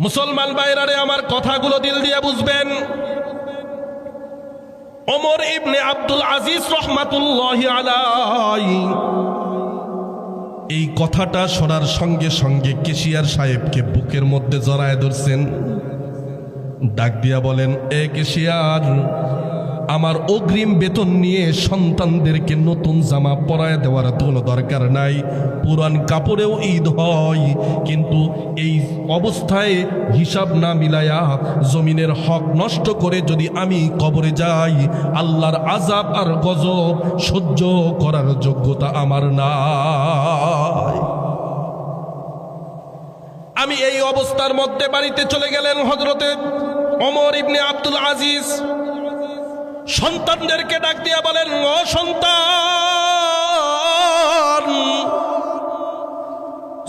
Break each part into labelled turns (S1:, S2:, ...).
S1: মুসলমান ভাইরারে আমার কথাগুলো দিল দিয়ে বুঝবেন। ওমর ইবনে আব্দুল আজিজ রহমাতুল্লাহি আলাইহি এই কথাটা শোনার সঙ্গে সঙ্গে কেশিয়ার সাহেবকে বুকের মধ্যে জড়ায় ধরছেন, ডাক দিয়া বলেন, এ কেশিয়ার, আমার অগ্রিম বেতন নিয়ে সন্তানদেরকে নতুন জামা পরায় দেওয়ার কোনো দরকার নাই, পুরান কাপড়েও ঈদ হয়, কিন্তু এই অবস্থায় হিসাব না মিলায়া জমিনের হক নষ্ট করে যদি আমি কবরে যাই, আল্লাহর আযাব আর গজব সহ্য করার যোগ্যতা আমার নাই। আমি এই অবস্থার মধ্যে বাড়িতে চলে গেলেন হযরতে ওমর ইবনে আব্দুল আজিজ। সন্তানদেরকে ডাক দিয়া বলেন, ও সন্তান,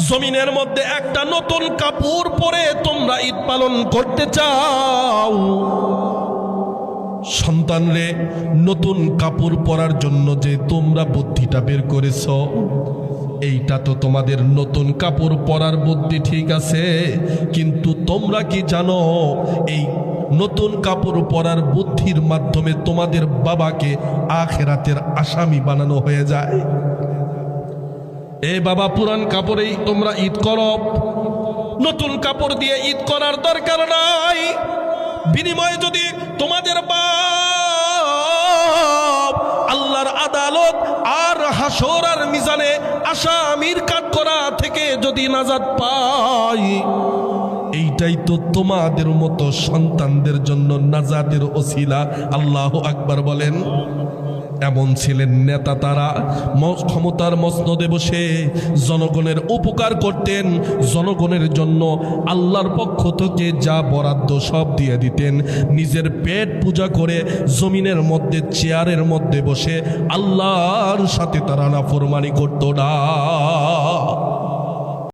S1: জমিনের মধ্যে একটা নতুন কাপড় পরে তোমরা ঈদ পালন করতে চাও? সন্তানরে নতুন কাপড় পরার জন্য যে তোমরা বুদ্ধিটা বের করেছ, এইটা তো তোমাদের নতুন কাপড় পরার বুদ্ধি ঠিক আছে, কিন্তু তোমরা কি জানো এই নতুন কাপড় পরার বুদ্ধির মাধ্যমে তোমাদের বাবাকে আখিরাতের আসামি বানানো হয়ে যায়? এ বাবা, পুরান কাপড়েই তোমরা ঈদ করো, নতুন কাপড় দিয়ে ঈদ করার দরকার নাই। বিনিময়ে যদি তোমাদের বাপ আল্লাহর আদালত আর হাসর আর মিজানে আসামির কাঠগড়া থেকে যদি নাজাত পায়, এইটাই তো তোমাদের মতো সন্তানদের জন্য নাজাতের ওসিলা। আল্লাহু আকবার বলেন। এমন ছিলেন নেতা, তারা ক্ষমতার মসনদে বসে জনগণের উপকার করতেন, জনগণের জন্য আল্লাহর পক্ষ থেকে যা বরাদ্দ সব দিয়ে দিতেন। নিজের পেট পূজা করে জমিনের মধ্যে চেয়ারের মধ্যে বসে আল্লাহর সাথে তারা নাফরমানি করত না।